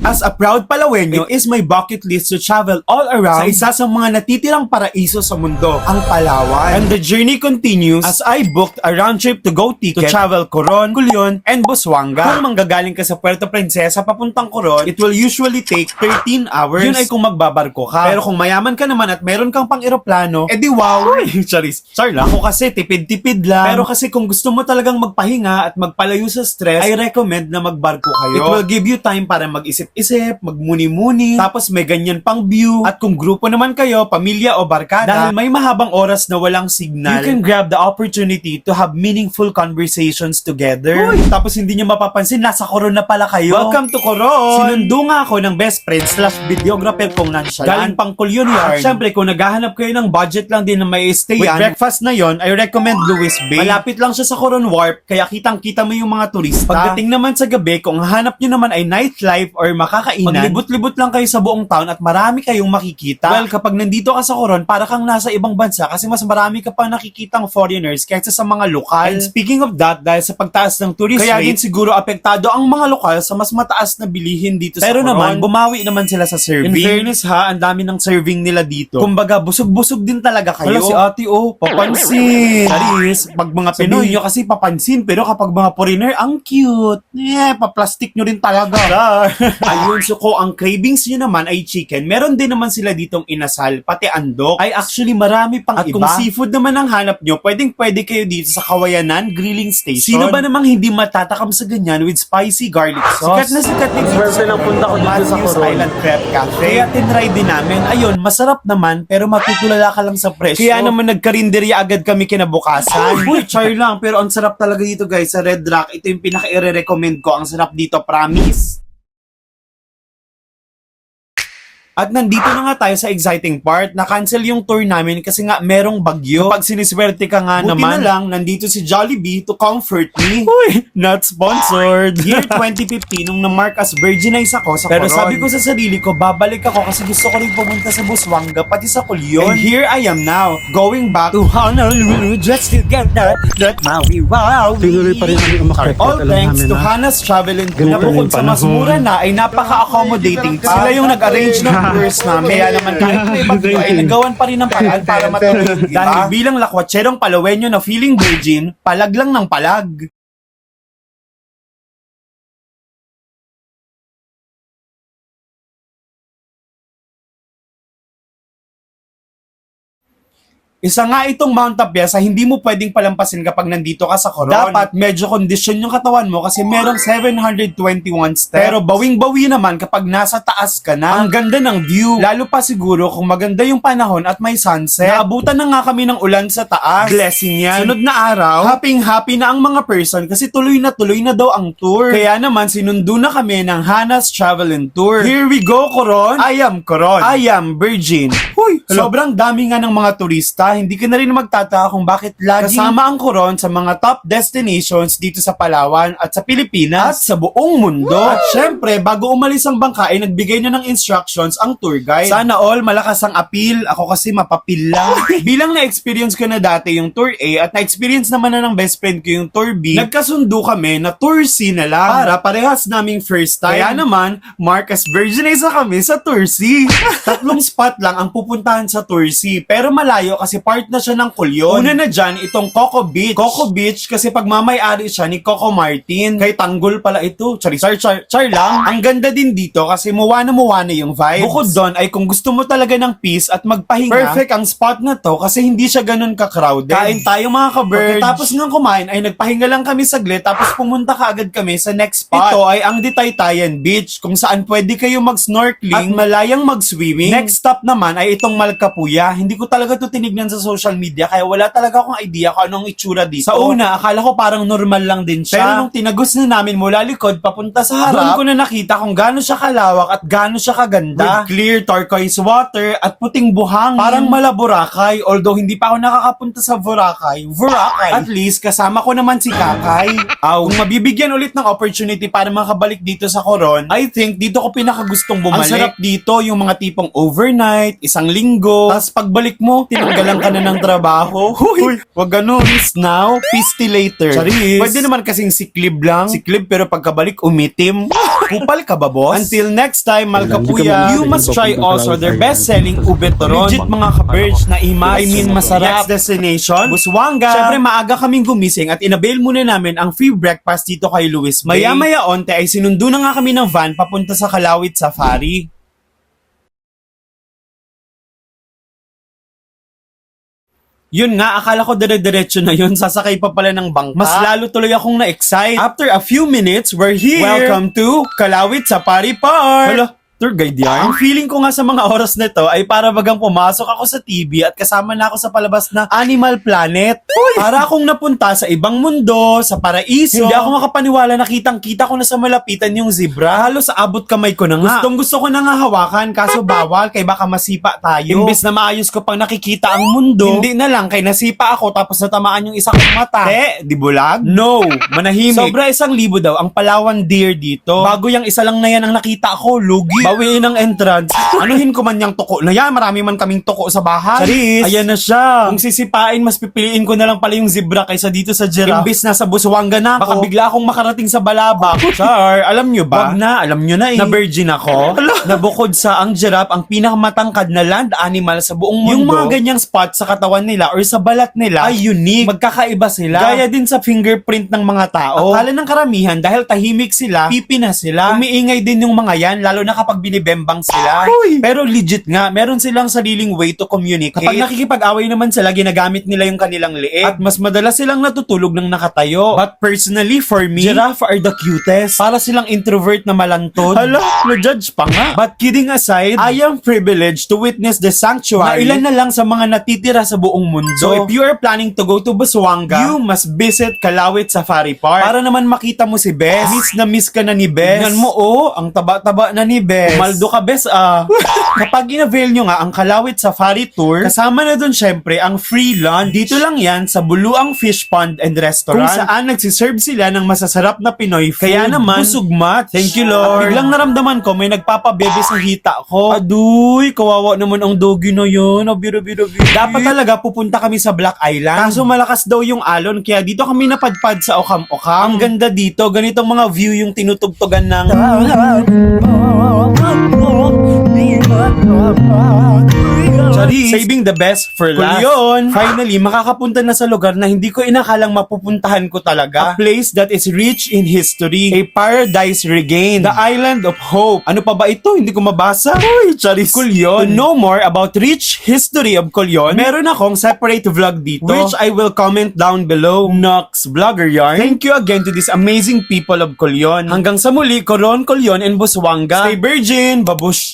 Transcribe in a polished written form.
As a proud Palawenyo, it is my bucket list to travel all around sa isa sa mga natitirang paraiso sa mundo, ang Palawan. And the journey continues as I booked a round trip to go ticket to travel Coron, Culion, and Busuanga. Kung manggagaling ka sa Puerto Princesa papuntang Coron, it will usually take 13 hours. Yun ay kung magbabarko ka. Pero kung mayaman ka naman at meron kang pang eroplano, edi wow! Charis. Char lang. Ako kasi tipid-tipid lang. Pero kasi kung gusto mo talagang magpahinga at magpalayo sa stress, I recommend na magbarko kayo. It will give you time para mag-isip-isip, magmuni-muni, tapos may ganyan pang view. At kung grupo naman kayo, pamilya o barkada, dahil may mahabang oras na walang signal, you can grab the opportunity to have meaningful conversations together. Uy, tapos hindi nyo mapapansin, nasa Coron na pala kayo. Welcome to Coron! Sinundo nga ako ng best friend / videographer kong nonchalant. Galing pang Culion Yard. Siyempre, kung naghahanap kayo ng budget lang din na may stay with breakfast na yon, I recommend Luis Bay. Malapit lang siya sa Coron Wharf, kaya kitang-kita mo yung mga turista. Pagdating naman sa gabi, kung hanap nyo naman ay nightlife or makakainan, maglibot-libot lang kayo sa buong town at marami kayong makikita. Well, kapag nandito ka sa Coron, para kang nasa ibang bansa kasi mas marami ka pa nakikitang foreigners kaysa sa mga lokal. And speaking of that, dahil sa pagtaas ng tourist rate, kaya din siguro apektado ang mga lokal sa mas mataas na bilihin dito sa Coron. Pero naman, bumawi naman sila sa serving. In fairness ha, ang dami ng serving nila dito. Kumbaga, busog-busog din talaga kayo. Wala si ate papansin. Charis, pag mga Pinoy nyo kasi papansin, pero kapag mga foreigner, ang cute. Pa-plastic nyo rin talaga. Ayun, so kung ang cravings nyo naman ay chicken, meron din naman sila ditong inasal, pati andok. Ay actually marami pang at iba. At kung seafood naman ang hanap nyo, pwedeng-pwede kayo dito sa Kawayanan Grilling Station. Sino ba namang hindi matatakam sa ganyan with spicy garlic sauce? Sikat na dito sa punta ko dito sa Coron Island Crab Cafe. Kaya tinry din namin. Ayun, masarap naman, pero matutulala ka lang sa presyo. Kaya naman nagkarinderya agad kami kinabukasan. Uy, char lang, pero ang sarap talaga dito guys sa Red Rock. Ito yung pinaka-i-recommend ko. Ang sarap dito, promise. At nandito na nga tayo sa exciting part. Na-cancel yung tour namin kasi nga merong bagyo. Kapag siniswerte ka nga buti naman, na lang, nandito si Jollibee to comfort me. Uy, not sponsored. Year 2015, nung na-mark as virginize ako sa Coron. Pero sabi ko sa sarili ko, babalik ako kasi gusto ko rin pumunta sa Busuanga, pati sa Culion. And here I am now, going back to Honolulu just to get that Maui wow. Tinuloy pa rin ang umakyat. All thanks to Hannah's Travel and Tour. Na bukod sa mas mura na, ay napaka-accommodating pa. Sila yung nag-arrange ng tours namin. Kaya naman kahit may bagyo ay nagawan pa rin ng paraan para matuloy. Dahil bilang lakwatserong Palawenyo na feeling virgin, palag lang ng palag. Isa nga itong Mount Tapia sa hindi mo pwedeng palampasin kapag nandito ka sa Coron. Dapat medyo kondisyon yung katawan mo kasi merong 721 steps. Pero bawing-bawi naman kapag nasa taas ka na. Ang ganda ng view. Lalo pa siguro kung maganda yung panahon at may sunset. Naabutan na nga kami ng ulan sa taas. Blessing yan. Sunod na araw, happy na ang mga person kasi tuloy na daw ang tour. Kaya naman sinundo na kami ng Hannah's Travel and Tour. Here we go, Coron. I am Coron. I am virgin. Huy, sobrang dami nga ng mga turista. Hindi ka na rin magtataka kung bakit lagi kasama ang Coron sa mga top destinations dito sa Palawan at sa Pilipinas at sa buong mundo. At syempre, bago umalis ang bangka ay nagbigay na ng instructions ang tour guide. Sana all malakas ang appeal. Ako kasi mapapil lang. Bilang na-experience ko na dati yung Tour A at na-experience naman na ng best friend ko yung Tour B, nagkasundo kami na Tour C na lang para parehas naming first time. Kaya naman, Marcus Virginize na kami sa Tour C. 3 spot lang ang pupuntahan sa Tour C pero malayo kasi part na siya ng Culion. Una na dyan, itong Coco Beach. Coco Beach kasi pagmamayari siya ni Coco Martin. Kay Tanggol pala ito. Char lang. Ang ganda din dito kasi muwana yung vibes. Bukod doon ay kung gusto mo talaga ng peace at magpahinga, perfect ang spot na to kasi hindi siya ganun ka-crowded. Kain tayo mga ka-birds. Tapos ng kumain ay nagpahinga lang kami saglit tapos pumunta kaagad kami sa next spot. Ito ay ang Ditaytayan Beach kung saan pwede kayo mag-snorkeling at malayang mag-swimming. Next stop naman ay itong Malcapuya. Hindi ko talaga to tinignan sa social media kaya wala talaga akong idea kung anong itsura dito. Sa una, akala ko parang normal lang din siya. Pero nung tinagos na namin mula likod papunta sa harap, doon ko na nakita kung gaano siya kalawak at gaano siya kaganda. With clear turquoise water at puting buhangin. Parang mala Boracay, although hindi pa ako nakakapunta sa Boracay. At least kasama ko naman si Kakay. Kung mabibigyan ulit ng opportunity para makabalik dito sa Coron, I think dito ko pinakagustong bumalik. Ang sarap dito, yung mga tipong overnight, 1 linggo. Tapos pagbalik mo, tinanggalan ka na ng trabaho. Huy, wag ganun. Peace now, peace later. Charis. Pwede naman kasing siklib lang. Siklib pero pagkabalik umitim. Kupal ka ba, boss? Until next time, Malkapuya, you must try also their best-selling ube turon. Legit mga ka-birch na imas. Masarap. Next destination, Busuanga. Syempre, maaga kaming gumising at inabail muna namin ang free breakfast dito kay Luis Bay. Maya-maya onte ay sinundo na nga kami ng van papunta sa Kalawit Safari. Yun nga, akala ko dire-diretso na yun, sasakay pa pala ng bangka. Mas lalo tuloy akong na-excite. After a few minutes, we're here! Welcome to Kalawit Safari Park! Hello? Tour guide yan? Ang feeling ko nga sa mga oras na to ay para bagang pumasok ako sa TV at kasama na ako sa palabas na Animal Planet. Uy! Para akong napunta sa ibang mundo, sa paraiso. Hindi ako makapaniwala na kitang-kita ko na sa malapitan yung zebra. Halos sa abot kamay ko na nga. Gusto ko na nga hawakan kaso bawal kay baka masipa tayo. Imbes na maayos ko pang nakikita ang mundo, hindi na lang kay nasipa ako tapos natamaan yung isa kong mata. Di bulag? No, manahimik. Sobra 1,000 daw ang Palawan deer dito. Bago yung isa lang na yan ang nakita ko, lugi. Bawiin ang entrance. Anuhin ko man yung tuko na yan. Marami man kaming tuko sa bahay. Charis. Ayan na siya. Kung sisipain, mas pipiliin ko na lang pala yung zebra kaysa dito sa giraffe. Imbis na sa Busuanga na ako. Baka bigla akong makarating sa Balabak. Char, alam nyo ba? Wag na, alam nyo na eh. Na virgin ako. Na bukod sa ang giraffe, ang pinakamatangkad na land animal sa buong mundo. Yung mga ganyang spot sa katawan nila or sa balat nila ay unique. Magkakaiba sila. Gaya din sa fingerprint ng mga tao. Akala ng karamihan dahil tahimik sila, pipi na sila. Umiingay din yung mga yan, lalo na kapag binibembang sila. Uy! Pero legit nga, meron silang sariling way to communicate. Kapag nakikipag-away naman sila, ginagamit nila yung kanilang liit. At mas madalas silang natutulog ng nakatayo. But personally, for me, giraffe are the cutest. Para silang introvert na malantod. Hala, na-judge pa nga. But kidding aside, I am privileged to witness the sanctuary na ilan na lang sa mga natitira sa buong mundo. So if you are planning to go to Busuanga, you must visit Kalawit Safari Park. Para naman makita mo si Bes. Miss na miss ka na ni Bes. Tingnan mo, ang taba-taba na ni Bes. Maldo ka, Bes, Kapag in-avail nyo nga ang Kalawit Safari Tour, kasama na dun syempre ang free lunch. Dito lang yan sa Buluang Fish Pond and Restaurant, kung saan nagsiserve sila ng masasarap na Pinoy food. Kaya naman, busog match. Thank you, Lord. At biglang naramdaman ko, may nagpapabebe sa hita ko. Aduy, kawawa naman ang doggy na yun. Biro. Dapat talaga pupunta kami sa Black Island. Kaso malakas daw yung alon, kaya dito kami napadpad sa Okam-Okam. Ang ganda dito, ganitong mga view yung tinutugtugan ng Charis. Saving the best for last. Kulyon. Finally, makakapunta na sa lugar na hindi ko inakalang mapupuntahan ko talaga. A place that is rich in history. A paradise regained. The Island of Hope. Ano pa ba ito? Hindi ko mabasa. Uy, Charis. Kulyon. To know more about rich history of Kulyon, meron akong separate vlog dito, which I will comment down below. Nox Vlogger Yarn. Thank you again to these amazing people of Kulyon. Hanggang sa muli, Coron, Kulyon, and Busuanga. Stay virgin. Babush.